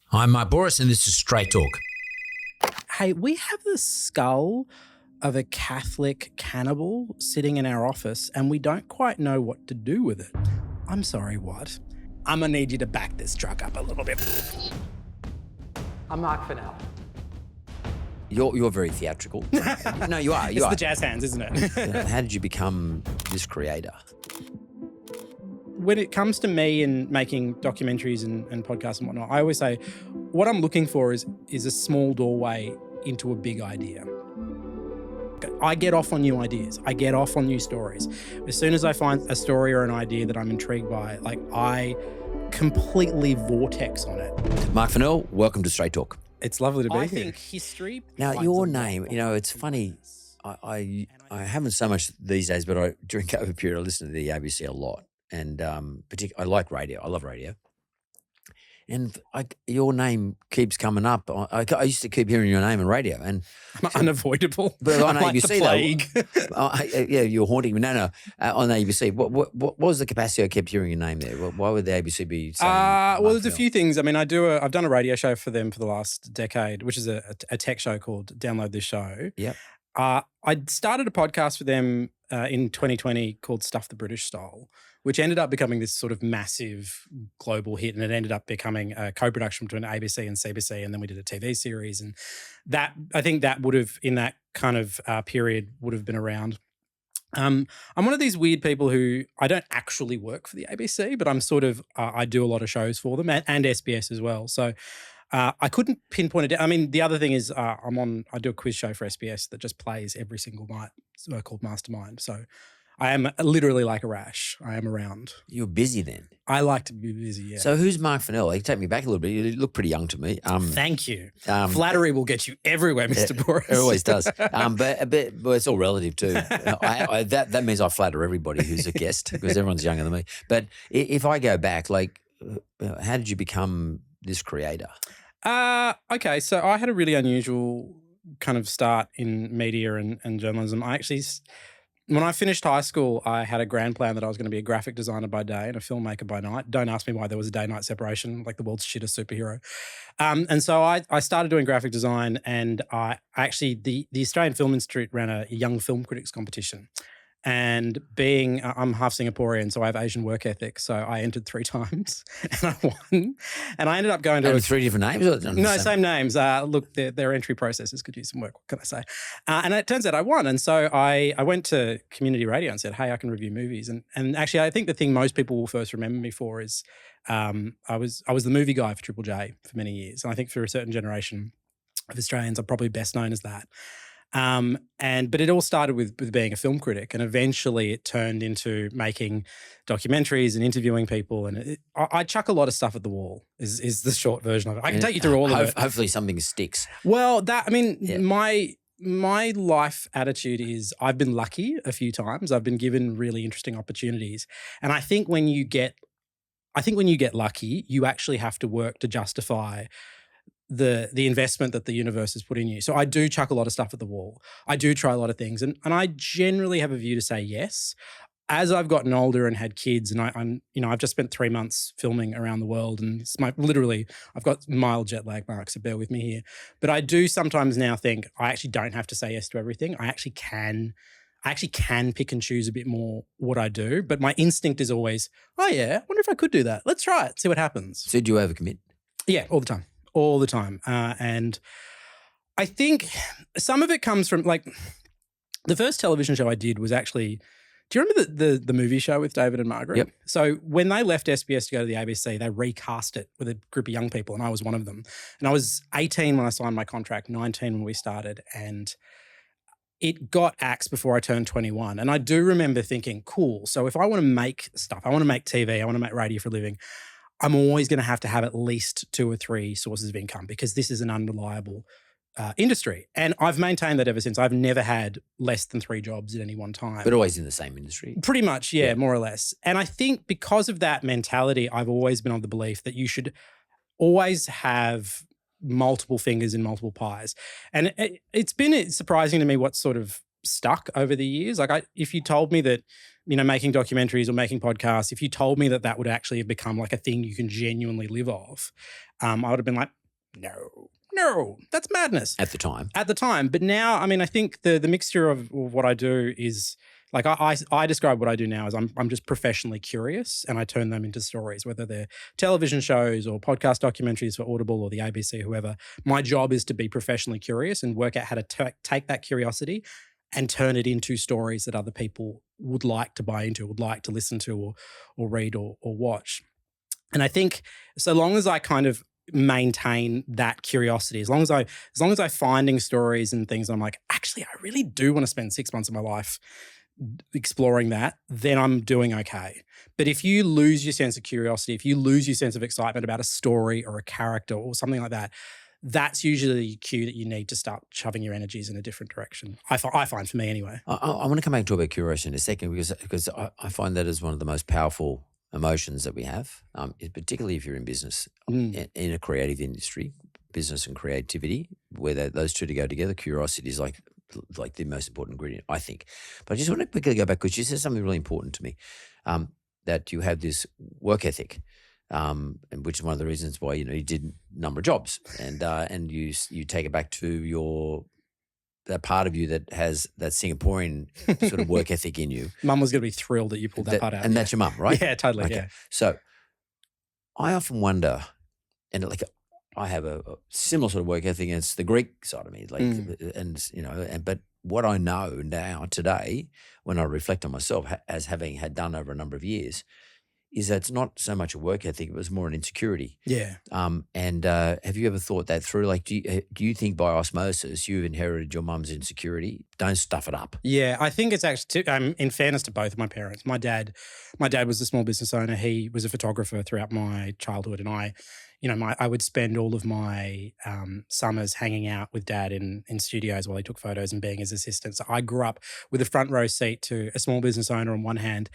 I'm Marc Bouris and this is Straight Talk. Hey, we have the skull of a Catholic cannibal sitting in our office and we don't quite know what to do with it. I'm sorry, what? I'm gonna need you to back this truck up a little bit. I'm Marc Fennell. You're very theatrical. No, you are. It's the jazz hands, isn't it? How did you become this creator? When it comes to me and making documentaries and podcasts and whatnot, I always say what I'm looking for is a small doorway into a big idea. I get off on new ideas. I get off on new stories. As soon as I find a story or an idea that I'm intrigued by, I completely vortex on it. Marc Fennell, welcome to Straight Talk. It's lovely to be here. I think history... Now, your name, it's funny. I haven't so much these days, but during COVID period, I listened to the ABC a lot. And I like radio. I love radio. And your name keeps coming up. I used to keep hearing your name on radio. And unavoidable. But on like ABC, the plague. yeah, you're haunting me. No. On ABC, what was the capacity I kept hearing your name there? Why would the ABC be saying well, there's a few things. I mean, I've done a radio show for them for the last decade, which is a tech show called Download This Show. Yep. I started a podcast for them in 2020 called Stuff the British Style, which ended up becoming this sort of massive global hit, and it ended up becoming a co-production between ABC and CBC, and then we did a TV series, and that I think that would have, in that kind of period, would have been around. I'm one of these weird people who I don't actually work for the ABC, but I'm sort of I do a lot of shows for them and SBS as well. So I couldn't pinpoint it down. I mean, the other thing is I do a quiz show for SBS that just plays every single night called Mastermind. So I am literally like a rash. I am around. You're busy then. I like to be busy, yeah. So who's Marc Fennell? You take me back a little bit. You look pretty young to me. Thank you. Flattery will get you everywhere, Mr. Bouris. It always does. But it's all relative too. That means I flatter everybody who's a guest because everyone's younger than me. But if I go back, how did you become this creator? Okay, so I had a really unusual kind of start in media and journalism. When I finished high school, I had a grand plan that I was going to be a graphic designer by day and a filmmaker by night. Don't ask me why there was a day-night separation, like the world's shittest superhero. And so I started doing graphic design, and the Australian Film Institute ran a young film critics competition. And I'm half Singaporean, so I have Asian work ethic. So I entered 3 times and I won. And I ended up going to 3 different names? No, same names. Look, their entry processes could use some work. What can I say? And it turns out I won. And so I went to community radio and said, hey, I can review movies. And actually, I think the thing most people will first remember me for is I was the movie guy for Triple J for many years. And I think for a certain generation of Australians, I'm probably best known as that. But it all started with being a film critic, and eventually it turned into making documentaries and interviewing people. And I chuck a lot of stuff at the wall is the short version of it. I can take you through all of it. Hopefully something sticks. Well, my life attitude is I've been lucky a few times. I've been given really interesting opportunities. And I think when you get lucky, you actually have to work to justify the investment that the universe has put in you. So I do chuck a lot of stuff at the wall. I do try a lot of things, and I generally have a view to say yes. As I've gotten older and had kids, and I've just spent 3 months filming around the world, and I've got mild jet lag, Mark, so bear with me here. But I do sometimes now think I actually don't have to say yes to everything. I actually can pick and choose a bit more what I do. But my instinct is always, oh yeah, I wonder if I could do that. Let's try it, see what happens. So do you overcommit? Yeah, all the time. And I think some of it comes from the first television show I did was actually, do you remember the movie show with David and Margaret? Yep. So when they left SBS to go to the ABC, they recast it with a group of young people, and I was one of them. And I was 18 when I signed my contract, 19 when we started, and it got axed before I turned 21. And I do remember thinking, cool, so if I want to make stuff, I want to make TV, I want to make radio for a living, I'm always going to have at least 2 or 3 sources of income because this is an unreliable industry. And I've maintained that ever since. I've never had less than 3 jobs at any one time. But always in the same industry. Pretty much, yeah, more or less. And I think because of that mentality, I've always been of the belief that you should always have multiple fingers in multiple pies. And it's been surprising to me what sort of stuck over the years. Like if you told me that, making documentaries or making podcasts, if you told me that that would actually have become like a thing you can genuinely live off, I would have been like, no, that's madness. At the time. But now, I think the mixture of what I do is like I describe what I do now as I'm just professionally curious, and I turn them into stories, whether they're television shows or podcast documentaries for Audible or the ABC, whoever. My job is to be professionally curious and work out how to take that curiosity and turn it into stories that other people would like to buy into, would like to listen to or read or watch. And I think so long as I kind of maintain that curiosity, as long as I'm finding stories and things, I'm like, actually, I really do want to spend 6 months of my life exploring that, then I'm doing okay. But if you lose your sense of curiosity, if you lose your sense of excitement about a story or a character or something like that, that's usually the cue that you need to start shoving your energies in a different direction. I find, for me anyway. I want to come back and talk about curiosity in a second, because I find that is one of the most powerful emotions that we have, particularly if you're in business, in a creative industry, business and creativity, where those two to go together. Curiosity is like the most important ingredient, I think. But I just want to quickly go back, because you said something really important to me, that you have this work ethic, and which is one of the reasons why you did a number of jobs, and you take it back to that part of you that has that Singaporean sort of work ethic in you. Mum was going to be thrilled that you pulled that part out. And that's your mum, right? Yeah, totally. Okay. Yeah. So I often wonder, and I have a similar sort of work ethic against the Greek side of me, but what I know now today, when I reflect on myself as having had done over a number of years, is that it's not so much a work ethic; it was more an insecurity. Yeah. Have you ever thought that through? Like, do you think by osmosis you've inherited your mum's insecurity? Don't stuff it up. Yeah, I think it's actually, in fairness to both of my parents, my dad was a small business owner. He was a photographer throughout my childhood, and I would spend all of my summers hanging out with Dad in studios while he took photos and being his assistant. So I grew up with a front row seat to a small business owner on one hand,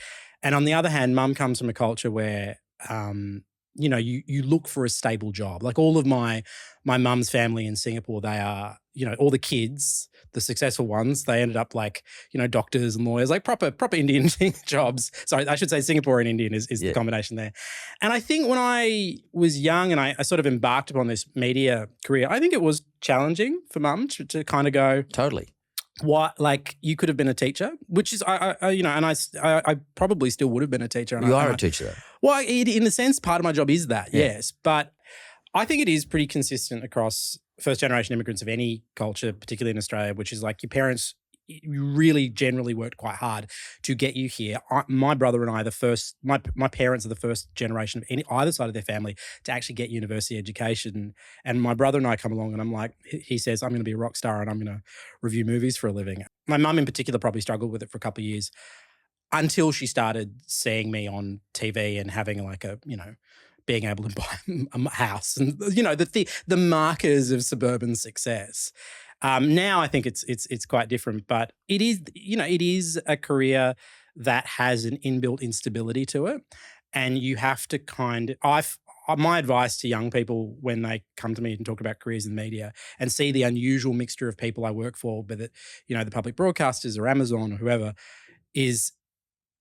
and on the other hand, Mum comes from a culture where you look for a stable job. Like all of my mum's family in Singapore, they are, all the kids, the successful ones, they ended up like, doctors and lawyers, like proper Indian jobs. Sorry, I should say Singaporean Indian is the combination there. And I think when I was young and I sort of embarked upon this media career, I think it was challenging for Mum to kind of go, totally. What, like, you could have been a teacher, which is, I probably still would have been a teacher. You are a teacher, though. Well, in a sense, part of my job is that, yes. But I think it is pretty consistent across first-generation immigrants of any culture, particularly in Australia, which is like your parents really generally worked quite hard to get you here. My brother and I, my parents are the first generation of either side of their family to actually get university education. And my brother and I come along and I'm like, he says, I'm going to be a rock star and I'm going to review movies for a living. My mum in particular probably struggled with it for a couple of years until she started seeing me on TV and having like being able to buy a house and, the markers of suburban success. Now I think it's quite different, but it is a career that has an inbuilt instability to it, and you have to my advice to young people when they come to me and talk about careers in media and see the unusual mixture of people I work for, whether the public broadcasters or Amazon or whoever, is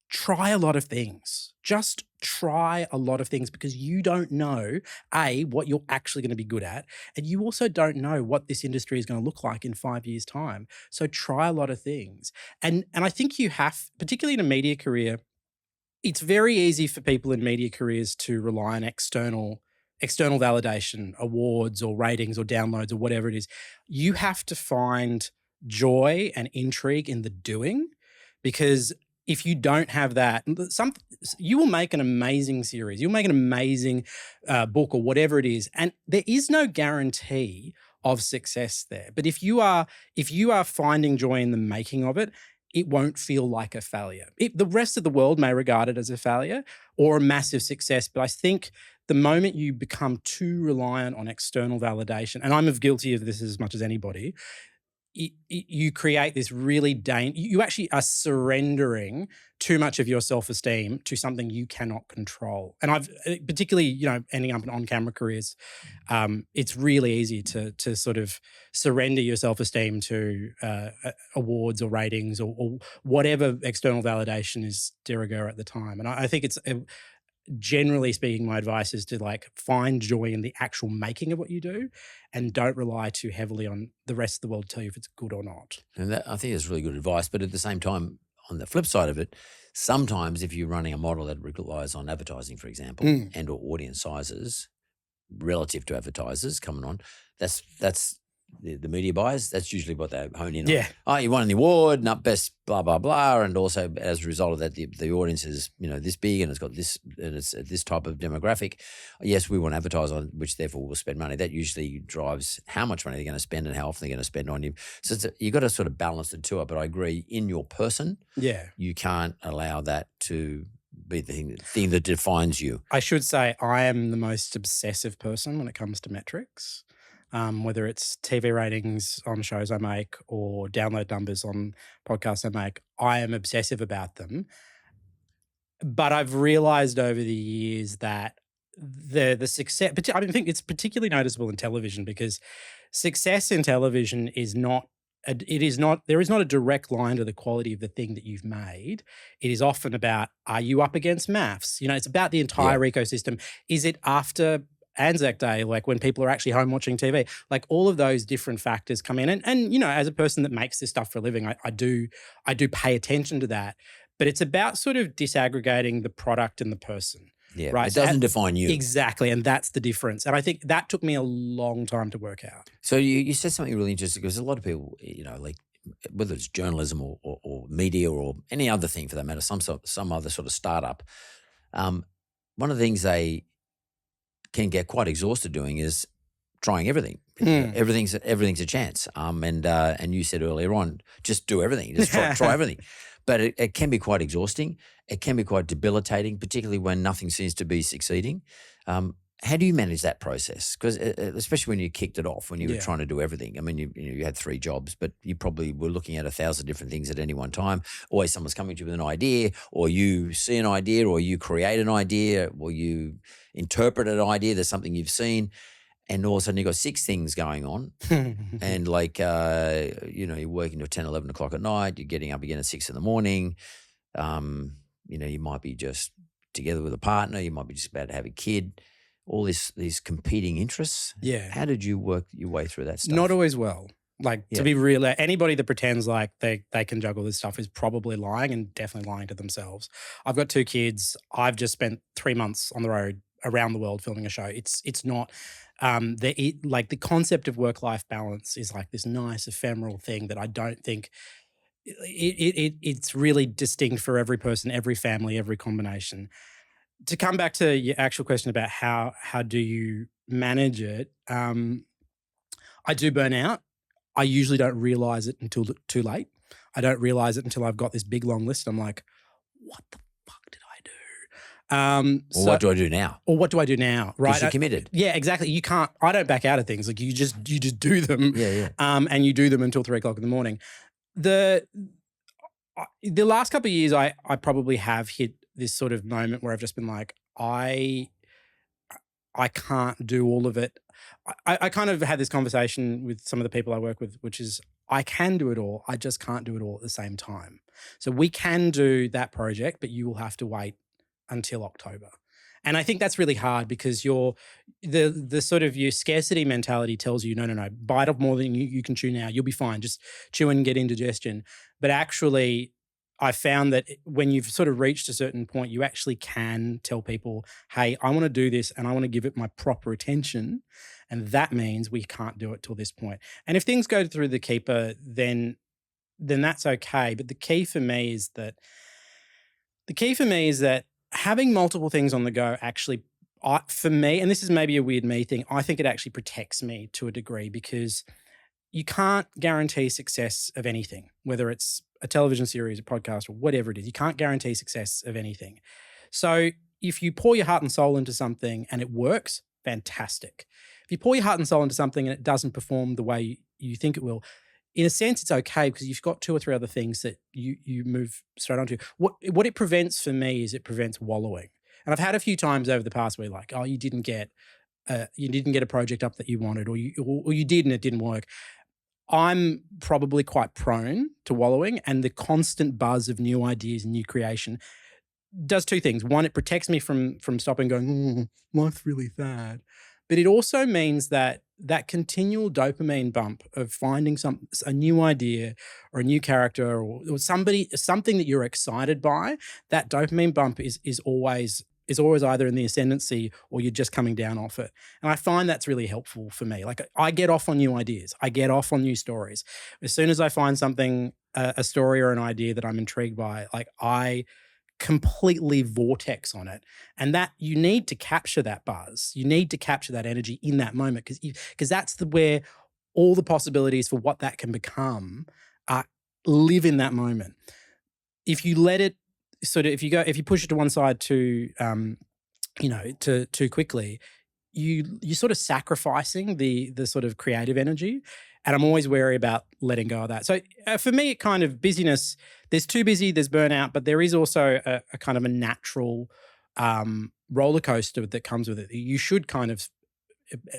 try a lot of things. Just try a lot of things, because you don't know, A, what you're actually going to be good at, and you also don't know what this industry is going to look like in 5 years' time. So try a lot of things. And I think you have, particularly in a media career, it's very easy for people in media careers to rely on external validation, awards or ratings or downloads or whatever it is. You have to find joy and intrigue in the doing, because if you don't have that, you will make an amazing series. You'll make an amazing book or whatever it is. And there is no guarantee of success there. But if you are finding joy in the making of it, it won't feel like a failure. The rest of the world may regard it as a failure or a massive success. But I think the moment you become too reliant on external validation, and I'm guilty of this as much as anybody, you create this really you actually are surrendering too much of your self-esteem to something you cannot control. And I've particularly, ending up in on-camera careers, it's really easy to sort of surrender your self-esteem to awards or ratings or whatever external validation is de rigueur at the time. And I think it's generally speaking, my advice is to find joy in the actual making of what you do, and don't rely too heavily on the rest of the world to tell you if it's good or not. And that, I think that's really good advice. But at the same time, on the flip side of it, sometimes if you're running a model that relies on advertising, for example, and or audience sizes relative to advertisers coming on, that's the media buyers, that's usually what they hone in on. Oh, you won the award, not best, blah, blah, blah. And also as a result of that, the audience is, this big and it's got this, and it's this type of demographic. Yes, we want to advertise on, which therefore will spend money. That usually drives how much money they're going to spend and how often they're going to spend on you. So you've got to sort of balance the two up. But I agree, in your person, you can't allow that to be the thing that defines you. I should say I am the most obsessive person when it comes to metrics. Whether it's TV ratings on shows I make or download numbers on podcasts I make, I am obsessive about them. But I've realized over the years that the success, I think it's particularly noticeable in television, because success in television is not, there is not a direct line to the quality of the thing that you've made. It is often about, are you up against maths? It's about the entire ecosystem. Is it after Anzac Day, when people are actually home watching TV, all of those different factors come in. And as a person that makes this stuff for a living, I do pay attention to that. But it's about sort of disaggregating the product and the person. Yeah, right. It doesn't define you. Exactly. And that's the difference. And I think that took me a long time to work out. So you said something really interesting, because a lot of people, whether it's journalism or media or any other thing for that matter, some other sort of startup, one of the things they can get quite exhausted doing is trying everything. Everything's a chance. And you said earlier on, just do everything, just try everything. But it can be quite exhausting. It can be quite debilitating, particularly when nothing seems to be succeeding. How do you manage that process? Because especially when you kicked it off, when you were trying to do everything. I mean, you had 3 jobs, but you probably were looking at 1,000 different things at any one time. Always someone's coming to you with an idea, or you see an idea, or you create an idea, or you interpret an idea. There's something you've seen, and all of a sudden you've got 6 things going on. And you're working till 10, 11 o'clock at night. You're getting up again at 6 in the morning. You might be just together with a partner. You might be just about to have a kid. All these competing interests. Yeah. How did you work your way through that stuff? Not always well. To be real, anybody that pretends like they can juggle this stuff is probably lying, and definitely lying to themselves. I've got 2 kids. I've just spent 3 months on the road around the world filming a show. It's not the concept of work-life balance is this nice ephemeral thing that I don't think it's really distinct for every person, every family, every combination. To come back to your actual question about how do you manage it, I do burn out. I usually don't realize it until too late. I don't realize it until I've got this big long list. I'm like, what the fuck did I do? What do I do now? Or what do I do now? Right? Because you're committed. Yeah, exactly. You can't. I don't back out of things. You just do them. Yeah. And you do them until 3 o'clock in the morning. The last couple of years, I probably have hit this sort of moment where I've just been like, I can't do all of it. I kind of had this conversation with some of the people I work with, which is I can do it all. I just can't do it all at the same time. So we can do that project, but you will have to wait until October. And I think that's really hard, because the sort of your scarcity mentality tells you, no, bite off more than you can chew now. You'll be fine. Just chew and get indigestion. But actually, I found that when you've sort of reached a certain point, you actually can tell people, hey, I want to do this and I want to give it my proper attention. And that means we can't do it till this point. And if things go through the keeper, then that's okay. But the key for me is that having multiple things on the go actually, for me, and this is maybe a weird me thing, I think it actually protects me to a degree, because you can't guarantee success of anything, whether it's a television series, a podcast, or whatever it is. You can't guarantee success of anything. So if you pour your heart and soul into something and it works, fantastic. If you pour your heart and soul into something and it doesn't perform the way you think it will, in a sense, it's okay because you've got 2 or 3 other things that you move straight onto. What it prevents for me is it prevents wallowing. And I've had a few times over the past where like, oh, you didn't get a project up that you wanted, or you did and it didn't work. I'm probably quite prone to wallowing, and the constant buzz of new ideas and new creation does 2 things. One, it protects me from stopping going, life's really sad. But it also means that continual dopamine bump of finding a new idea or a new character or something that you're excited by, that dopamine bump is always either in the ascendancy or you're just coming down off it. And I find that's really helpful for me. Like I get off on new ideas. I get off on new stories. As soon as I find something, a story or an idea that I'm intrigued by, like I completely vortex on it. And that you need to capture that buzz. You need to capture that energy in that moment because that's where all the possibilities for what that can become live in that moment. If you let it if you push it to one side too quickly, you're sort of sacrificing the sort of creative energy. And I'm always wary about letting go of that. So for me, it kind of busyness, there's too busy, there's burnout, but there is also a kind of a natural roller coaster that comes with it. You should kind of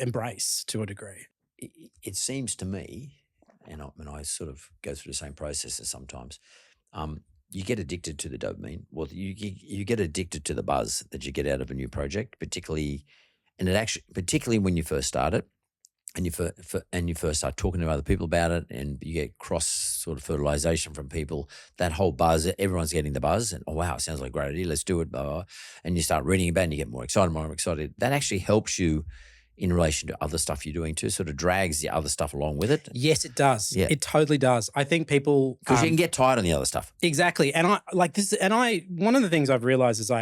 embrace to a degree. It seems to me, and I sort of go through the same processes sometimes, you get addicted to the dopamine. Well, you get addicted to the buzz that you get out of a new project, particularly when you first start it. And you first start talking to other people about it, and you get cross sort of fertilization from people. That whole buzz, everyone's getting the buzz, and oh wow, it sounds like a great idea. Let's do it. Blah, blah, blah. And you start reading about it, and you get more excited. That actually helps you in relation to other stuff you're doing too. Sort of drags the other stuff along with it. Yes, it does. Yeah. It totally does. I think people because you can get tired on the other stuff. Exactly. And one of the things I've realized is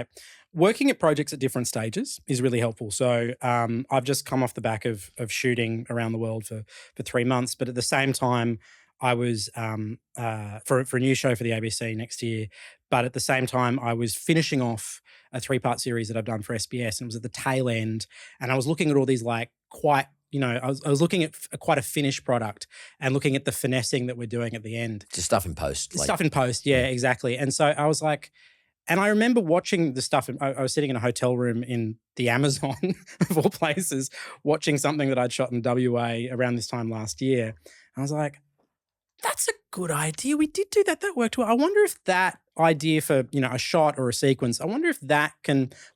working at projects at different stages is really helpful. So I've just come off the back of shooting around the world for 3 months, but at the same time, I was for a new show for the ABC next year. But at the same time, I was finishing off a 3-part series that I've done for SBS, and it was at the tail end. And I was looking at all these I was looking at quite a finished product and looking at the finessing that we're doing at the end. Just stuff in post. Stuff in post, yeah, exactly. And so I was like. And I remember watching the stuff. I was sitting in a hotel room in the Amazon, of all places, watching something that I'd shot in WA around this time last year. And I was like, that's a good idea. We did do that. That worked well. I wonder if that idea for, a shot or a sequence, I wonder if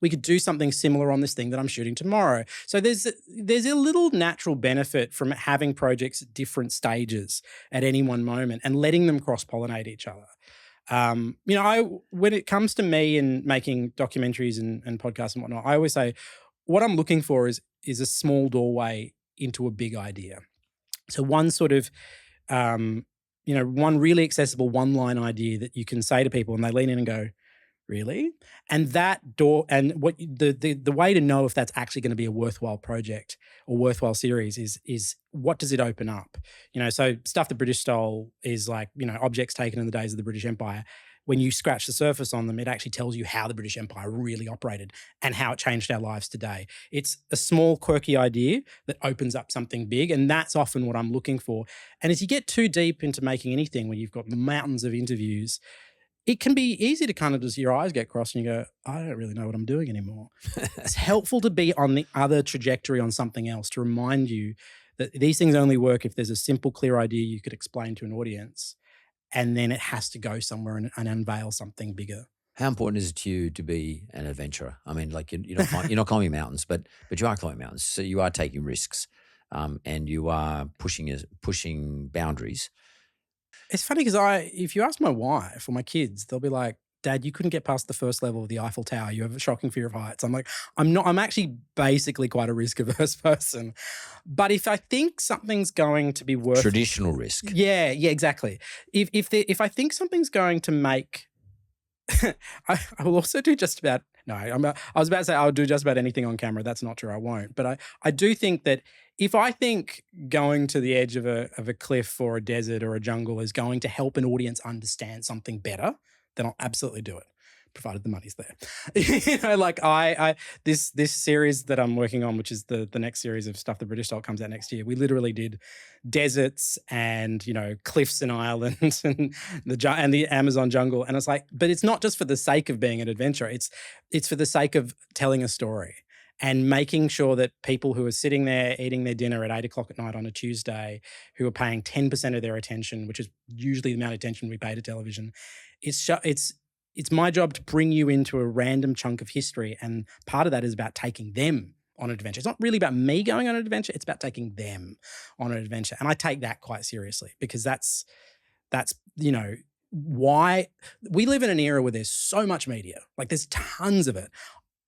we could do something similar on this thing that I'm shooting tomorrow. So there's a little natural benefit from having projects at different stages at any one moment and letting them cross-pollinate each other. When it comes to me and making documentaries and podcasts and whatnot, I always say what I'm looking for is a small doorway into a big idea. So one sort of, one really accessible one-line idea that you can say to people and they lean in and go, really? And that door, and what the way to know if that's actually going to be a worthwhile project or worthwhile series is what does it open up? So stuff the British stole is like, objects taken in the days of the British Empire. When you scratch the surface on them, it actually tells you how the British Empire really operated and how it changed our lives today. It's a small, quirky idea that opens up something big, and that's often what I'm looking for. And as you get too deep into making anything, when you've got mountains of interviews, it can be easy to kind of just your eyes get crossed and you go, I don't really know what I'm doing anymore. It's helpful to be on the other trajectory on something else to remind you that these things only work if there's a simple, clear idea you could explain to an audience, and then it has to go somewhere and unveil something bigger. How important is it to you to be an adventurer? I mean, like you're not climbing mountains, but you are climbing mountains. So you are taking risks, and you are pushing boundaries. It's funny because if you ask my wife or my kids, they'll be like, Dad, you couldn't get past the first level of the Eiffel Tower. You have a shocking fear of heights. I'm like, I'm actually basically quite a risk-averse person. But if I think something's going to be worth traditional risk. Yeah, exactly. If I think something's going to make I will also do just about I was about to say I'll do just about anything on camera. That's not true. I won't. But I do think that if I think going to the edge of a cliff or a desert or a jungle is going to help an audience understand something better, then I'll absolutely do it. provided the money's there. You know, like this series that I'm working on, which is the next series of stuff the British style comes out next year. We literally did deserts and, you know, cliffs and islands and the Amazon jungle. And it's like, but it's not just for the sake of being an adventure. It's for the sake of telling a story and making sure that people who are sitting there eating their dinner at 8 o'clock at night on a Tuesday, who are paying 10% of their attention, which is usually the amount of attention we pay to television, it's my job to bring you into a random chunk of history. And part of that is about taking them on an adventure. It's not really about me going on an adventure. It's about taking them on an adventure. And I take that quite seriously because that's, you know, why we live in an era where there's so much media, like there's tons of it.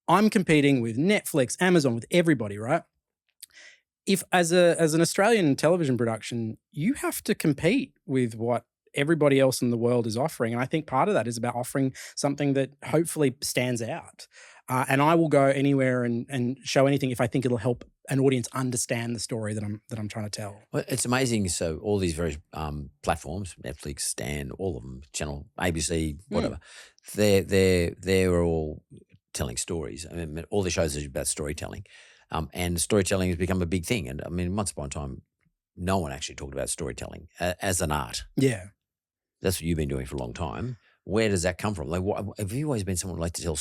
I'm competing with Netflix, Amazon, with everybody, right? If as an Australian television production, you have to compete with what everybody else in the world is offering. And I think part of that is about offering something that hopefully stands out. And I will go anywhere and show anything if I think it'll help an audience understand the story that I'm trying to tell. Well, it's amazing. So all these various platforms, Netflix, Stan, all of them, Channel, ABC, whatever, they're all telling stories. I mean, all the shows are about storytelling, and storytelling has become a big thing. And I mean, once upon a time, no one actually talked about storytelling as an art. Yeah, that's what you've been doing for a long time. Where does that come from? Like, have you always been someone who like to tell,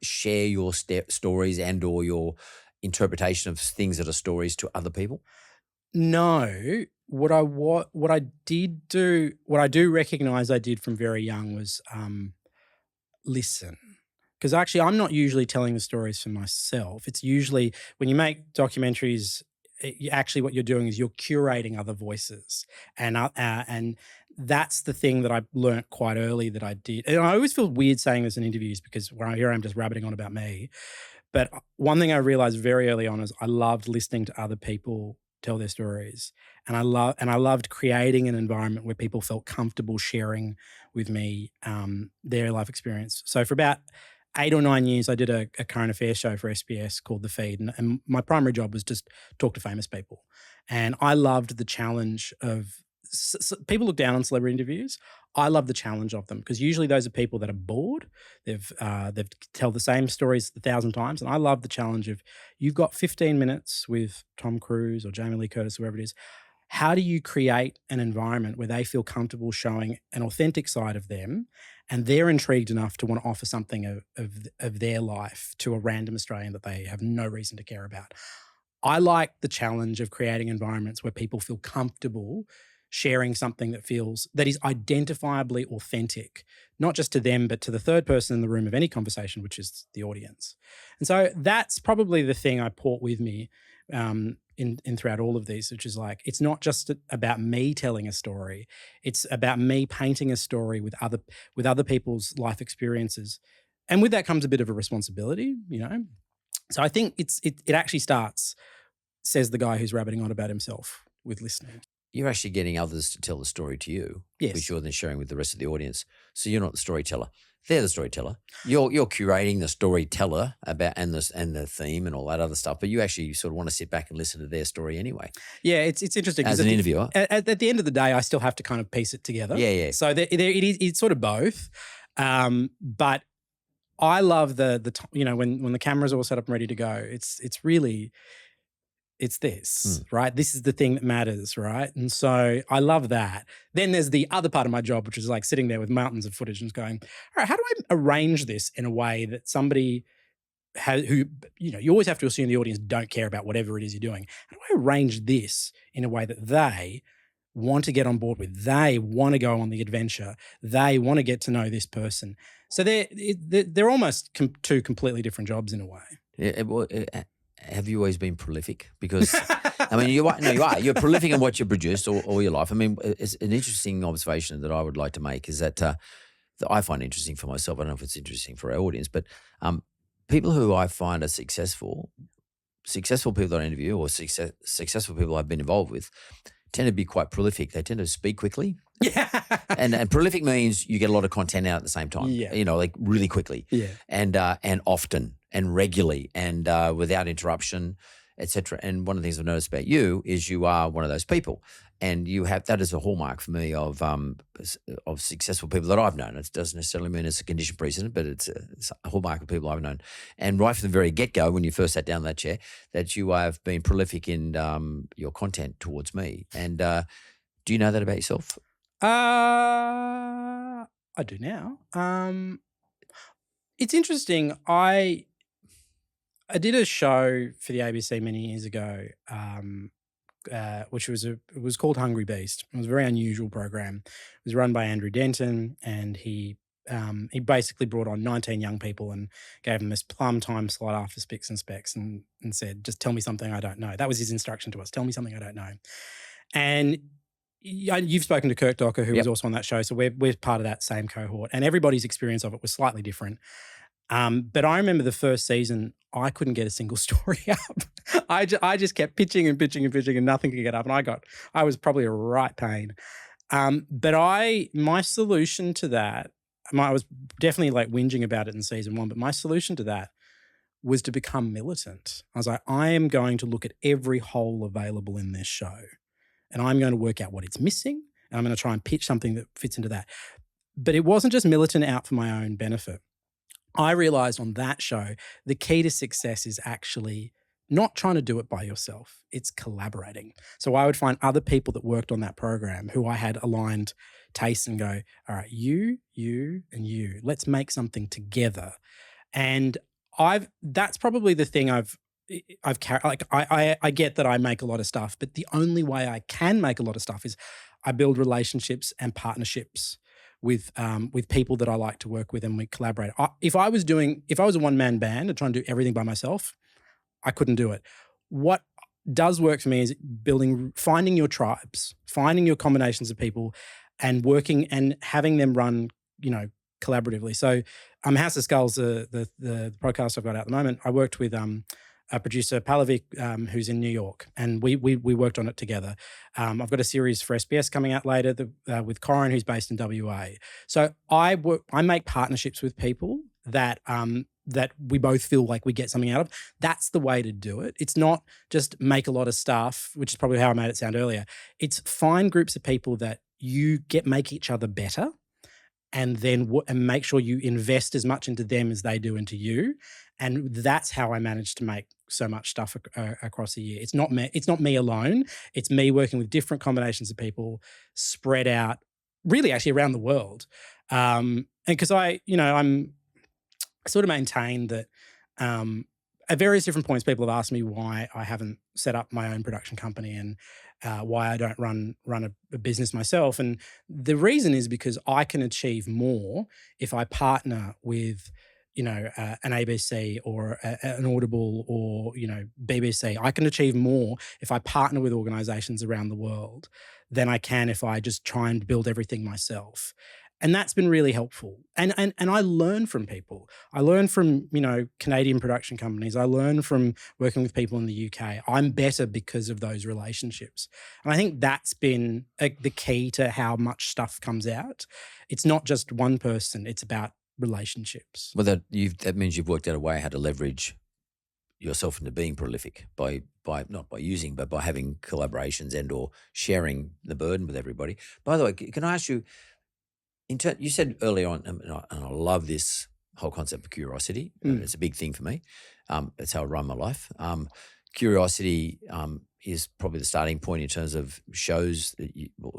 share your stories and/or your interpretation of things that are stories to other people? No. What I do recognize I did from very young was listen. Because actually, I'm not usually telling the stories for myself. It's usually when you make documentaries, actually what you're doing is you're curating other voices. And that's the thing that I learnt quite early that I did. And I always feel weird saying this in interviews because here I'm just rabbiting on about me. But one thing I realized very early on is I loved listening to other people tell their stories. And I loved creating an environment where people felt comfortable sharing with me their life experience. So for about 8 or 9 years, I did a current affairs show for SBS called The Feed. And my primary job was just talk to famous people. And I loved the challenge of people look down on celebrity interviews. I love the challenge of them because usually those are people that are bored. They've tell the same stories 1,000 times. And I love the challenge of you've got 15 minutes with Tom Cruise or Jamie Lee Curtis, whoever it is. How do you create an environment where they feel comfortable showing an authentic side of them and they're intrigued enough to want to offer something of their life to a random Australian that they have no reason to care about? I like the challenge of creating environments where people feel comfortable sharing something that is identifiably authentic, not just to them, but to the third person in the room of any conversation, which is the audience. And so that's probably the thing I brought with me in throughout all of these, which is like, it's not just about me telling a story. It's about me painting a story with other people's life experiences. And with that comes a bit of a responsibility, you know? So I think it actually starts, says the guy who's rabbiting on about himself, with listening. You're actually getting others to tell the story to you, yes, which you're then sharing with the rest of the audience. So you're not the storyteller; they're the storyteller. You're curating the storyteller about and the theme and all that other stuff. But you actually sort of want to sit back and listen to their story anyway. Yeah, it's interesting as an interviewer. At the end of the day, I still have to kind of piece it together. Yeah. So it's sort of both, but I love when the camera's all set up and ready to go. It's really. It's this, right? This is the thing that matters, right? And so I love that. Then there's the other part of my job, which is like sitting there with mountains of footage and going, all right, how do I arrange this in a way that somebody you always have to assume the audience don't care about whatever it is you're doing. How do I arrange this in a way that they want to get on board with? They want to go on the adventure. They want to get to know this person. So they're almost two completely different jobs in a way. Yeah, have you always been prolific? Because, I mean, you are. You're prolific in what you produced all your life. I mean, it's an interesting observation that I would like to make is that I find interesting for myself. I don't know if it's interesting for our audience, but people who I find are successful people that I interview or successful people I've been involved with tend to be quite prolific. They tend to speak quickly. Yeah. And prolific means you get a lot of content out at the same time. Yeah. Like really quickly. Yeah. And often and regularly and without interruption. etc. And one of the things I've noticed about you is you are one of those people, and you have that is a hallmark for me of successful people that I've known. It doesn't necessarily mean it's a condition precedent, but it's a hallmark of people I've known. And right from the very get-go, when you first sat down in that chair, that you have been prolific in your content towards me. And do you know that about yourself? I do now. It's interesting. I did a show for the ABC many years ago, which it was called Hungry Beast. It was a very unusual program. It was run by Andrew Denton, and he basically brought on 19 young people and gave them this plum time slot after Spics and Specs and said, just tell me something I don't know. That was his instruction to us. Tell me something I don't know. And you've spoken to Kirk Docker, who was also on that show. So we're part of that same cohort, and everybody's experience of it was slightly different. But I remember the first season, I couldn't get a single story up. I just kept pitching and nothing could get up. And I was probably a right pain. But my solution to that, I was definitely like whinging about it in season 1, but my solution to that was to become militant. I was like, I am going to look at every hole available in this show, and I'm going to work out what it's missing, and I'm going to try and pitch something that fits into that. But it wasn't just militant out for my own benefit. I realized on that show, the key to success is actually not trying to do it by yourself. It's collaborating. So I would find other people that worked on that program who I had aligned tastes and go, all right, you, and you, let's make something together. And that's probably the thing I've carried. Like I get that I make a lot of stuff, but the only way I can make a lot of stuff is I build relationships and partnerships with people that I like to work with, and we collaborate. If I was a one-man band and trying to do everything by myself, I couldn't do it. What does work for me is finding your tribes, finding your combinations of people, and working and having them run, collaboratively. So House of Skulls, the podcast I've got out at the moment, I worked with a producer, Palovic, who's in New York, and we worked on it together. I've got a series for SBS coming out later with Corin, who's based in WA. So I make partnerships with people that we both feel like we get something out of. That's the way to do it. It's not just make a lot of stuff, which is probably how I made it sound earlier. It's find groups of people that you make each other better, and then and make sure you invest as much into them as they do into you. And that's how I managed to make so much stuff across a year. It's not me alone. It's me working with different combinations of people spread out, really actually around the world. And because I'm sort of maintain that at various different points, people have asked me why I haven't set up my own production company and why I don't run a business myself. And the reason is because I can achieve more if I partner with an ABC or an Audible or, BBC. I can achieve more if I partner with organizations around the world than I can if I just try and build everything myself. And that's been really helpful. And I learn from people. I learn from, Canadian production companies. I learn from working with people in the UK. I'm better because of those relationships. And I think that's been the key to how much stuff comes out. It's not just one person. It's about relationships. Well, that means you've worked out a way how to leverage yourself into being prolific by not by using, but by having collaborations and or sharing the burden with everybody. By the way, can I ask you, you said early on, and I love this whole concept of curiosity. It's a big thing for me. That's how I run my life. Curiosity is probably the starting point in terms of shows,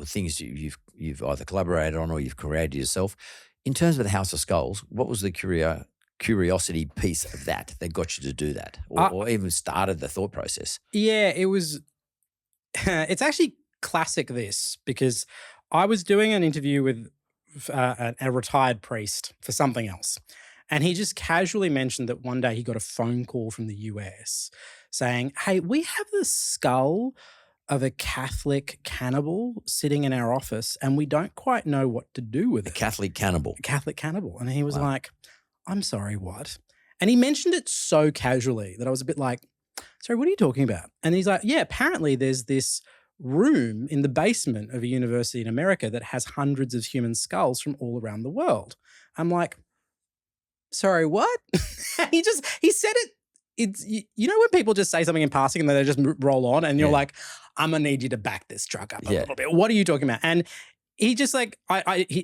things you've either collaborated on or you've created yourself. In terms of the House of Skulls, what was the curiosity piece of that got you to do that, or even started the thought process? Yeah, it was. It's actually classic this, because I was doing an interview with a retired priest for something else, and he just casually mentioned that one day he got a phone call from the US saying, "Hey, we have the skull of a Catholic cannibal sitting in our office, and we don't quite know what to do with it." A Catholic cannibal. And he was like, "I'm sorry, what?" And he mentioned it so casually that I was a bit like, "Sorry, what are you talking about?" And he's like, "Yeah, apparently there's this room in the basement of a university in America that has hundreds of human skulls from all around the world." I'm like, "Sorry, what?" And he said it it's you know when people just say something in passing and then they just roll on and you're Yeah. like, I'm gonna need you to back this truck up a Yeah. little bit. What are you talking about? And he just like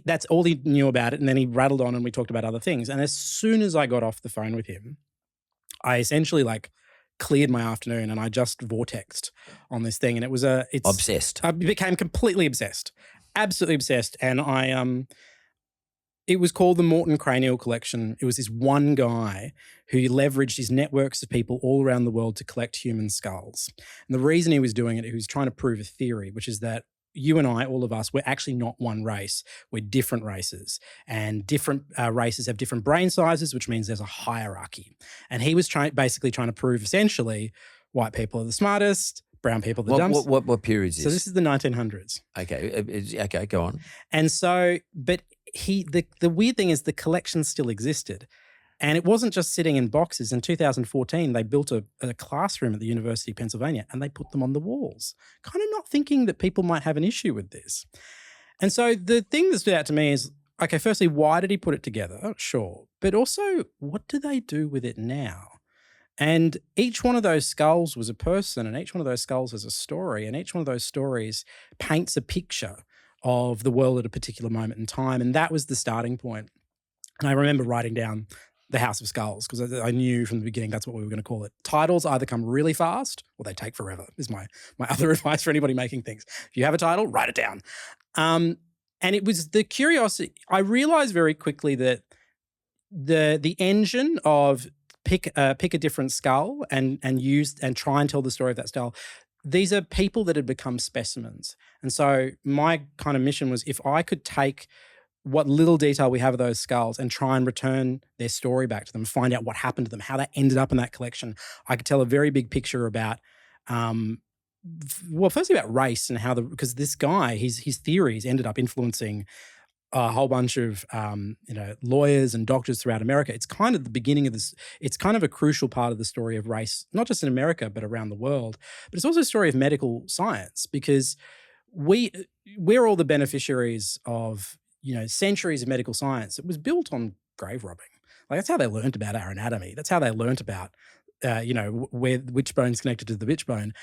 that's all he knew about it. And then he rattled on and we talked about other things. And as soon as I got off the phone with him, I essentially like cleared my afternoon and I just vortexed on this thing. And it's Obsessed. I became completely obsessed, absolutely obsessed. And it was called the Morton Cranial Collection. It was this one guy who leveraged his networks of people all around the world to collect human skulls. And the reason he was doing it, he was trying to prove a theory, which is that you and I, all of us, we're actually not one race. We're different races. And different races have different brain sizes, which means there's a hierarchy. And he was basically trying to prove, essentially, white people are the smartest, brown people are the dumbest. What period is this? So this is the 1900s. Okay, go on. And so, but the weird thing is the collection still existed. And it wasn't just sitting in boxes. In 2014, they built a classroom at the University of Pennsylvania and they put them on the walls, kind of not thinking that people might have an issue with this. And so the thing that stood out to me is, okay, firstly, why did he put it together? Sure. But also, what do they do with it now? And each one of those skulls was a person, and each one of those skulls has a story, and each one of those stories paints a picture of the world at a particular moment in time. And that was the starting point. And I remember writing down the House of Skulls because I knew from the beginning that's what we were going to call it. Titles either come really fast or they take forever is my other advice for anybody making things. If you have a title, write it down. And it was the curiosity. I realized very quickly that the engine of pick a different skull and try and tell the story of that skull. These are people that had become specimens. And so my kind of mission was, if I could take what little detail we have of those skulls and try and return their story back to them, find out what happened to them, how they ended up in that collection, I could tell a very big picture about, firstly about race and how because this guy, his theories ended up influencing a whole bunch of lawyers and doctors throughout America. It's kind of the beginning of this. It's kind of a crucial part of the story of race, not just in America, but around the world. But it's also a story of medical science because we're all the beneficiaries of centuries of medical science. It was built on grave robbing. Like that's how they learned about our anatomy. That's how they learned about which bone's connected to the which bone.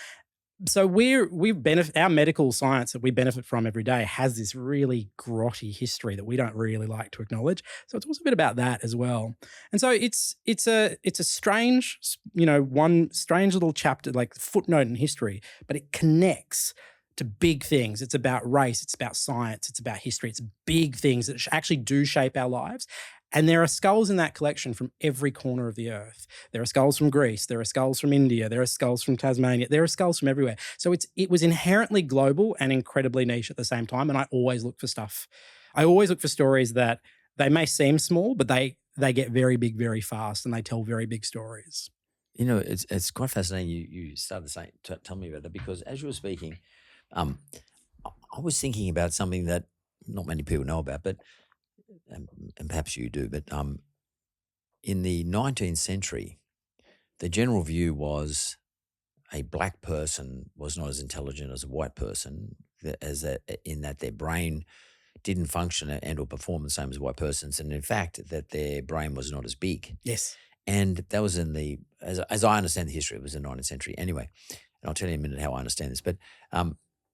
So our medical science that we benefit from every day has this really grotty history that we don't really like to acknowledge. So it's also a bit about that as well. And so it's a strange, one strange little chapter, like footnote in history, but it connects to big things. It's about race, it's about science, it's about history. It's big things that actually do shape our lives. And there are skulls in that collection from every corner of the earth. There are skulls from Greece. There are skulls from India. There are skulls from Tasmania. There are skulls from everywhere. So it was inherently global and incredibly niche at the same time. And I always look for stuff. I always look for stories that they may seem small, but they get very big very fast and they tell very big stories. It's quite fascinating. You started saying, tell me about that, because as you were speaking, I was thinking about something that not many people know about, but and perhaps you do, but in the 19th century, the general view was a black person was not as intelligent as a white person, in that their brain didn't function and or perform the same as white persons, and in fact that their brain was not as big. Yes. And that was as I understand the history, it was in the 19th century. Anyway, and I'll tell you in a minute how I understand this, but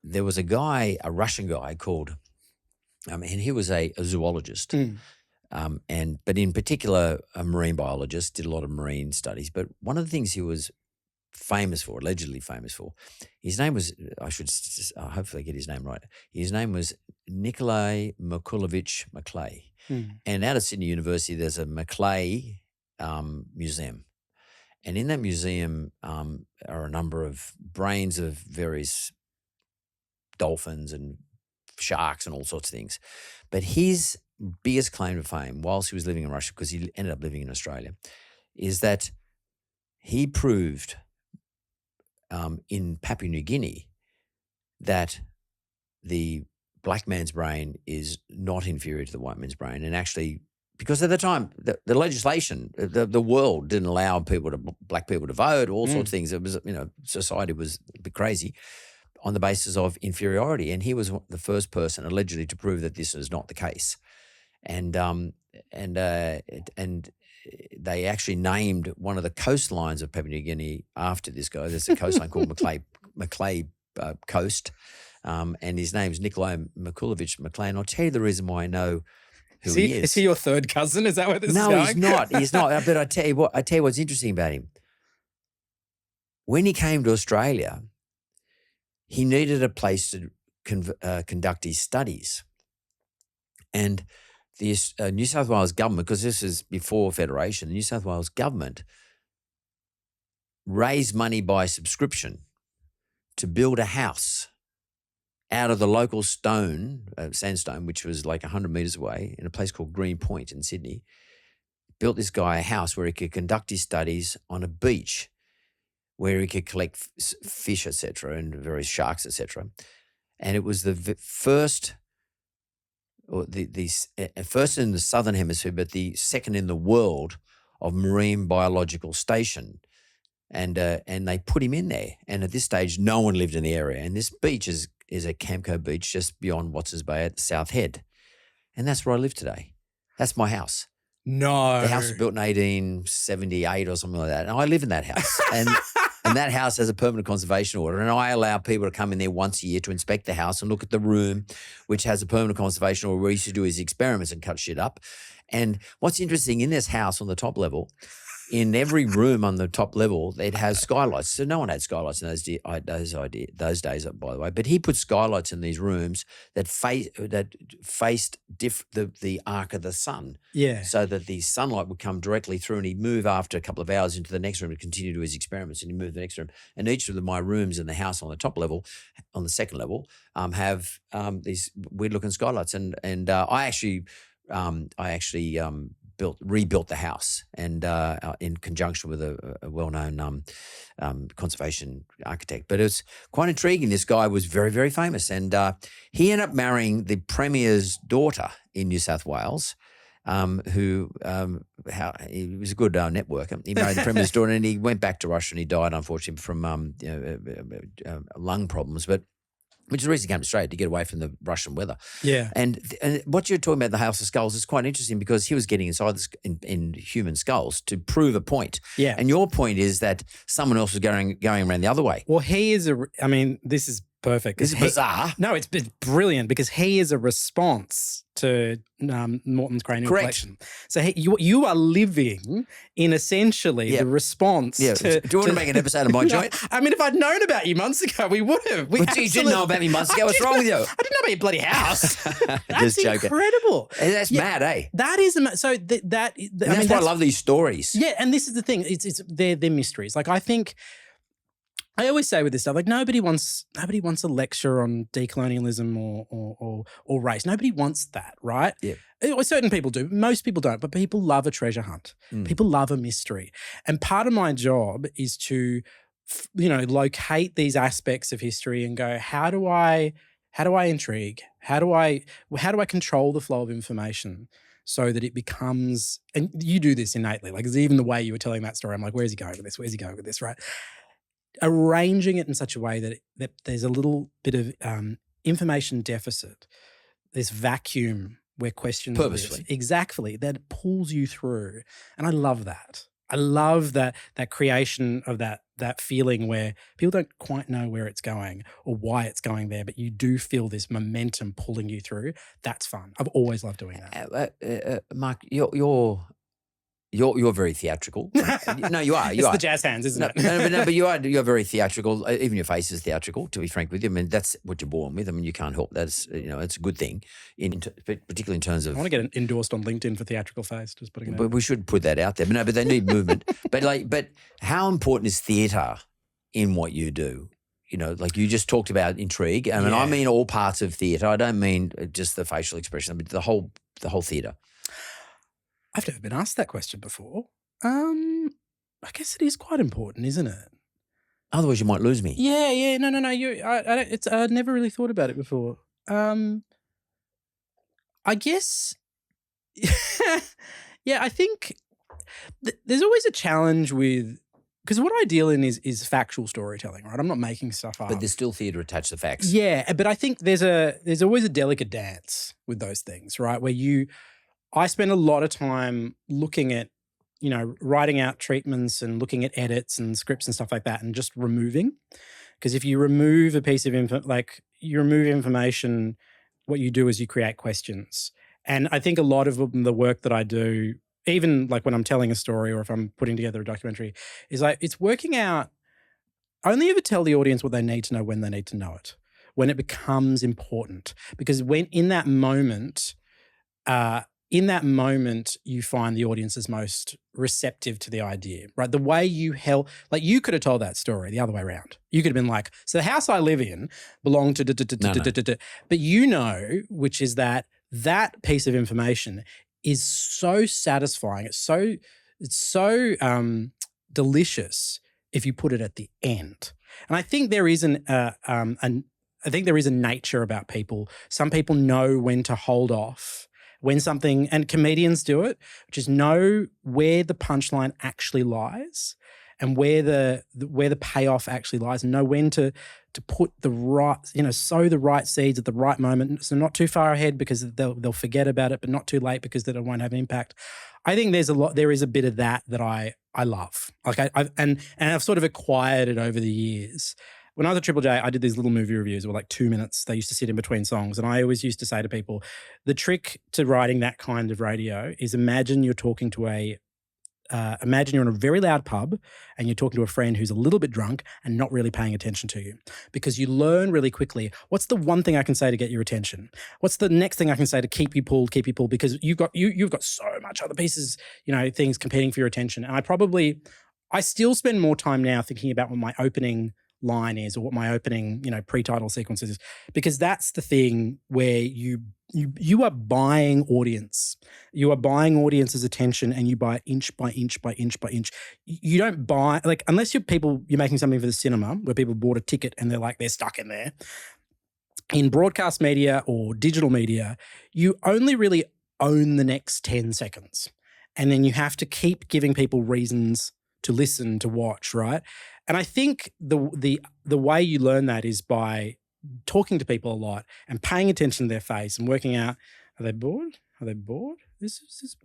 there was a Russian guy called, and he was a zoologist, but in particular a marine biologist, did a lot of marine studies. But one of the things he was allegedly famous for, his name was, I should hopefully get his name right, his name was Nikolai Mikulovich Maclay. And out of Sydney University, there's a Maclay museum. And in that museum are a number of brains of various dolphins and sharks and all sorts of things. But his biggest claim to fame, whilst he was living in Russia, because he ended up living in Australia, is that he proved in Papua New Guinea that the black man's brain is not inferior to the white man's brain. And actually, because at the time, the legislation, the world didn't allow black people to vote, all sorts of things. It was, society was a bit crazy on the basis of inferiority. And he was the first person allegedly to prove that this is not the case. And they actually named one of the coastlines of Papua New Guinea after this guy. There's a coastline called Macleay Coast, and his name's Nikolai Mikulovich McLean. I'll tell you the reason why I know who he is. Is he your third cousin? Is that what this is No, going? he's not. He's not. But I tell you what's interesting about him. When he came to Australia, he needed a place to conduct his studies. And the New South Wales government, because this is before Federation, the New South Wales government raised money by subscription to build a house out of the local sandstone, which was like 100 metres away in a place called Green Point in Sydney. Built this guy a house where he could conduct his studies on a beach where he could collect fish, etc., and various sharks, etc. And it was the first, or the first in the Southern Hemisphere, but the second in the world of marine biological station. And they put him in there. And at this stage, no one lived in the area. And this beach is a Camco beach just beyond Watts's Bay at the South Head. And that's where I live today. That's my house. No. The house was built in 1878 or something like that. And I live in that house. And that house has a permanent conservation order. And I allow people to come in there once a year to inspect the house and look at the room, which has a permanent conservation order where he used to do his experiments and cut shit up. And what's interesting, in this house on the top level, in every room on the top level, it has skylights. So no one had skylights in those days, by the way. But he put skylights in these rooms that faced the arc of the sun. Yeah. So that the sunlight would come directly through, and he'd move after a couple of hours into the next room to continue to do his experiments, and he'd move to the next room. And each of my rooms in the house on the top level, on the second level, have these weird-looking skylights. And I actually rebuilt the house, and in conjunction with a well-known conservation architect. But it was quite intriguing. This guy was very, very famous, and he ended up marrying the Premier's daughter in New South Wales, he was a good networker. He married the Premier's daughter, and he went back to Russia, and he died, unfortunately, from lung problems. But which is the reason he came to Australia, to get away from the Russian weather. Yeah. And what you're talking about, the House of Skulls, is quite interesting because he was getting inside in human skulls to prove a point. Yeah. And your point is that someone else was going around the other way. Well, this is perfect. This is bizarre. No, it's brilliant because he is a response to Norton's cranial collection. So you are living in essentially the response to... Do you want to make an episode of My Joint? I mean, if I'd known about you months ago, we would have. You didn't know about me months ago. What's wrong with you? I didn't know about your bloody house. That's Just joking. incredible. That's mad, eh? That is so that's why I love these stories. Yeah, and this is the thing. They're mysteries. Like, I think I always say with this stuff, like, nobody wants a lecture on decolonialism or race. Nobody wants that, right? Yeah. Certain people do. Most people don't, but people love a treasure hunt. People love a mystery. And part of my job is to, locate these aspects of history and go, how do I intrigue? How do I control the flow of information so that it becomes, and you do this innately, like, even the way you were telling that story, I'm like, where's he going with this? Where's he going with this, right? Arranging it in such a way that there's a little bit of information deficit, this vacuum where questions purposefully live. Exactly, that pulls you through, and I love that. I love that creation of that feeling where people don't quite know where it's going or why it's going there, but you do feel this momentum pulling you through. That's fun. I've always loved doing that. Mark, you're very theatrical. No, you are. It's the jazz hands, isn't it? But you're very theatrical. Even your face is theatrical, to be frank with you. I mean, that's what you're born with. I mean, you can't help. That's it's a good thing, particularly in terms of. I want to get endorsed on LinkedIn for theatrical face. Just putting it. But we should put that out there. But they need movement. But how important is theatre in what you do? Like you just talked about intrigue. I mean all parts of theatre. I don't mean just the facial expression. I mean the whole theatre. I've never been asked that question before. I guess it is quite important, isn't it? Otherwise, you might lose me. Yeah. No. I'd never really thought about it before. I guess. Yeah, I think there's always a challenge with, because what I deal in is factual storytelling, right? I'm not making stuff up. But there's still theatre attached to facts. Yeah, but I think there's always a delicate dance with those things, right? Where I spend a lot of time looking at writing out treatments and looking at edits and scripts and stuff like that and just removing. Because if you remove a piece of information, what you do is you create questions. And I think a lot of the work that I do, even like when I'm telling a story or if I'm putting together a documentary, is like it's working out, only ever tell the audience what they need to know when they need to know it, when it becomes important. Because when in that moment, you find the audience is most receptive to the idea, right? The way you like you could have told that story the other way around. You could have been like, so the house I live in belonged to, but which is that piece of information is so satisfying. It's so delicious if you put it at the end. And I think there is a nature about people. Some people know when to hold off. When something, and comedians do it, which is know where the punchline actually lies and where the payoff actually lies, and know when to put the right, sow the right seeds at the right moment. So not too far ahead because they'll forget about it, but not too late because then it won't have an impact. I think there is a bit of that I love. Like I've sort of acquired it over the years. When I was at Triple J, I did these little movie reviews that were like 2 minutes. They used to sit in between songs. And I always used to say to people, the trick to writing that kind of radio is imagine you're in a very loud pub and you're talking to a friend who's a little bit drunk and not really paying attention to you. Because you learn really quickly, what's the one thing I can say to get your attention? What's the next thing I can say to keep you pulled? Because you've got so much other pieces, things competing for your attention. And I still spend more time now thinking about what my opening line is or what my opening, pre-title sequence is, because that's the thing where you are buying audience. You are buying audience's attention and you buy inch by inch by inch by inch. You don't buy, like, unless you're making something for the cinema where people bought a ticket and they're stuck in there. In broadcast media or digital media, you only really own the next 10 seconds. And then you have to keep giving people reasons to listen, to watch, right? And I think the way you learn that is by talking to people a lot and paying attention to their face and working out, are they bored? Are they bored?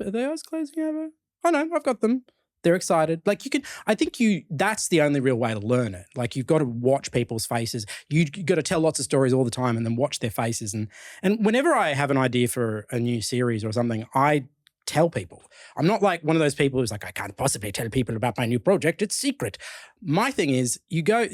Are their eyes glazing over? Oh no, I've got them. They're excited. Like that's the only real way to learn it. Like you've got to watch people's faces. You've got to tell lots of stories all the time and then watch their faces. And whenever I have an idea for a new series or something, I tell people. I'm not like one of those people who's like, I can't possibly tell people about my new project. It's secret. My thing is you don't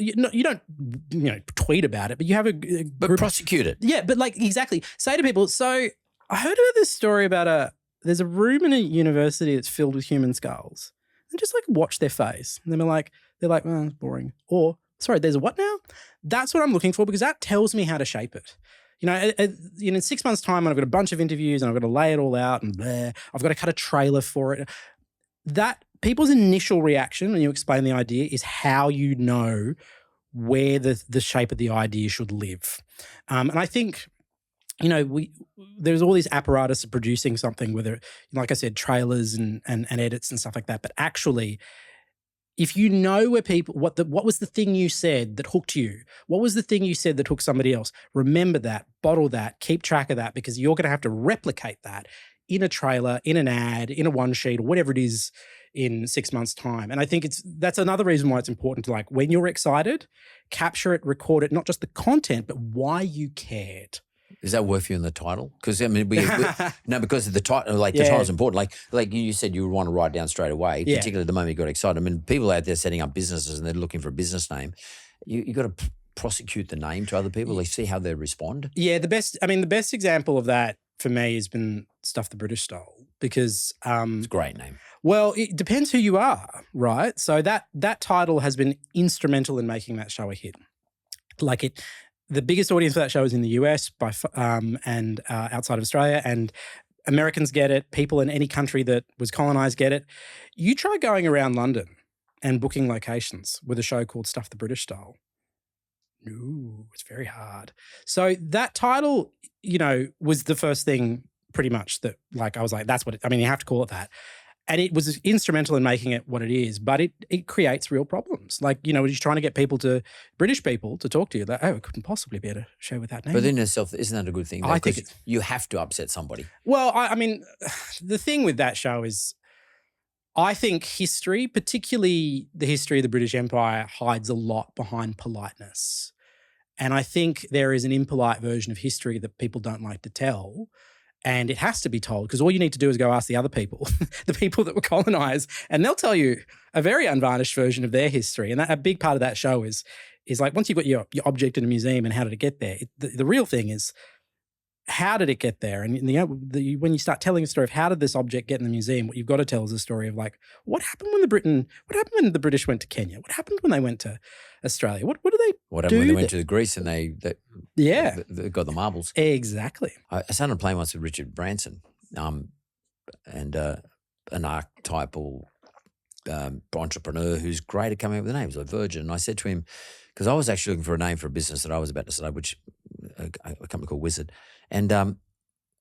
tweet about it, but you have a group. But prosecute it. Yeah, but like exactly. Say to people, so I heard about this story about there's a room in a university that's filled with human skulls. And just like watch their face. And they're like, oh, it's boring. Or, sorry, there's a what now? That's what I'm looking for because that tells me how to shape it. In 6 months' time, I've got a bunch of interviews and I've got to lay it all out and blah. I've got to cut a trailer for it. That people's initial reaction when you explain the idea is how you know where the shape of the idea should live. And I think, there's all these apparatus of producing something, whether, like I said, trailers and edits and stuff like that. But actually, if you know where people, what was the thing you said that hooked you? What was the thing you said that hooked somebody else? Remember that, bottle that, keep track of that, because you're going to have to replicate that in a trailer, in an ad, in a one sheet, or whatever it is in 6 months' time. And I think that's another reason why it's important to, like, when you're excited, capture it, record it, not just the content, but why you cared. Does that work for you in the title? Because I mean, no, because of the title, the title's important. Like you said, you would want to write down straight away, particularly the moment you got excited. I mean, people out there setting up businesses and they're looking for a business name. You got to prosecute the name to other people. They see how they respond. Yeah, the best example of that for me has been Stuff the British Stole, because it's a great name. Well, it depends who you are, right? So that title has been instrumental in making that show a hit. The biggest audience for that show is in the US and outside of Australia, and Americans get it. People in any country that was colonized get it. You try going around London and booking locations with a show called Stuff the British Style. No, it's very hard. So that title, was the first thing pretty much that, like, I was like, that's what you have to call it that. And it was instrumental in making it what it is, but it creates real problems. Like, you're trying to get British people to talk to you. Like, it couldn't possibly be a show with that name. But in itself, isn't that a good thing? I think you have to upset somebody. Well, I mean, the thing with that show is I think history, particularly the history of the British Empire, hides a lot behind politeness. And I think there is an impolite version of history that people don't like to tell. And it has to be told, because all you need to do is go ask the other people, the people that were colonized, and they'll tell you a very unvarnished version of their history. And a big part of that show is like, once you've got your object in a museum and how did it get there, the real thing is, how did it get there? And when you start telling a story of how did this object get in the museum, what you've got to tell is a story of like, what happened when the British went to Kenya? What happened when they went to Australia? What happened when they went to Greece and they got the marbles? Exactly. I sat on a plane once with Richard Branson, and an archetypal entrepreneur who's great at coming up with names, like Virgin. And I said to him, because I was actually looking for a name for a business that I was about to start, which a company called Wizard. And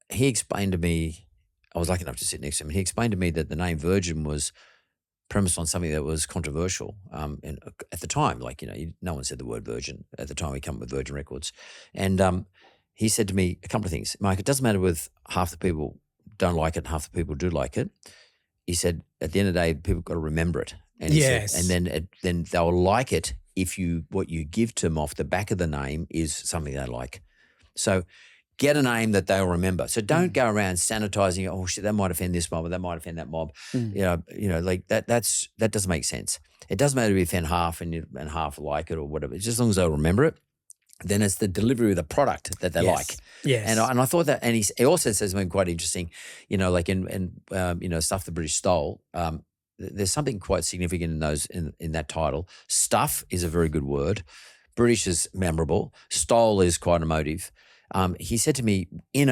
he explained to me, I was lucky enough to sit next to him, and he explained to me that the name Virgin was premised on something that was controversial. And at the time, like, no one said the word Virgin. At the time, we come up with Virgin Records. And he said to me a couple of things. Mike, it doesn't matter with half the people don't like it, half the people do like it. He said, at the end of the day, people got to remember it. And he said, and then they'll like it if what you give to them off the back of the name is something they like. So get a name that they'll remember. So don't go around sanitizing. Oh shit, that might offend this mob, or that might offend that mob. Like that doesn't make sense. It doesn't matter if you offend half and half like it or whatever. Just as long as they'll remember it. Then it's the delivery of the product that they like. Yes. And I thought that, and he also says something quite interesting. Like in Stuff the British Stole. There's something quite significant in that title. Stuff is a very good word. British is memorable. Stole is quite emotive. He said to me, in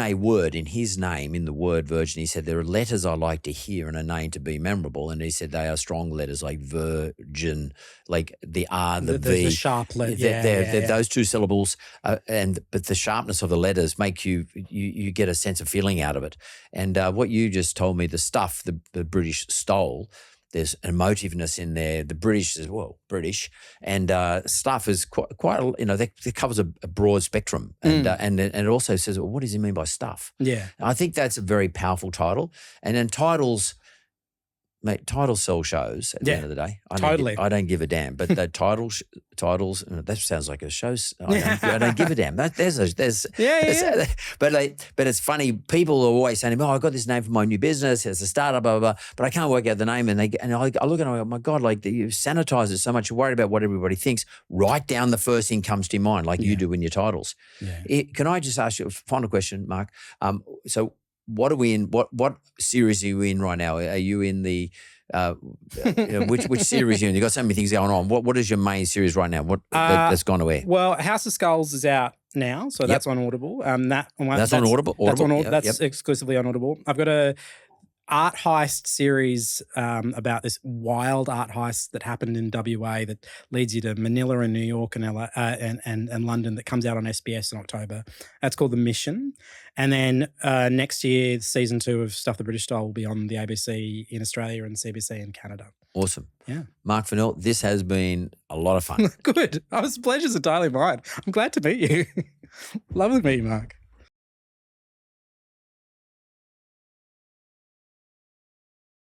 his name, in the word Virgin, he said, there are letters I like to hear in a name to be memorable. And he said they are strong letters like Virgin, like the R, the V. The sharp letter. They're those two syllables. But the sharpness of the letters make you get a sense of feeling out of it. And what you just told me, the stuff the British stole, there's emotiveness in there. The British is, British. And stuff is quite that covers a broad spectrum. And it also says, well, what does he mean by stuff? Yeah. I think that's a very powerful title. And then titles sell shows at the end of the day. I don't give a damn. But the titles, that sounds like a show. I don't give a damn. But it's funny. People are always saying, I got this name for my new business. It's a startup, blah, blah, blah. But I can't work out the name. And I look at it and I go, oh my God, like you sanitize it so much. You're worried about what everybody thinks. Write down the first thing comes to your mind, like you do in your titles. Yeah. Can I just ask you a final question, Mark? So what are we in? What series are you in right now? Are you in the which series are you in? You've got so many things going on. What is your main series right now? That's gone to air? Well, House of Skulls is out now, so that's on Audible. That's on Audible. That's exclusively on Audible. I've got a art heist series about this wild art heist that happened in WA that leads you to Manila and New York and LA, and London, that comes out on SBS in October. That's called The Mission. And then next year, season 2 of Stuff the British Style will be on the ABC in Australia and CBC in Canada. Awesome. Yeah. Marc Fennell, this has been a lot of fun. Good. The pleasure's entirely mine. I'm glad to meet you. Lovely to meet you, Mark.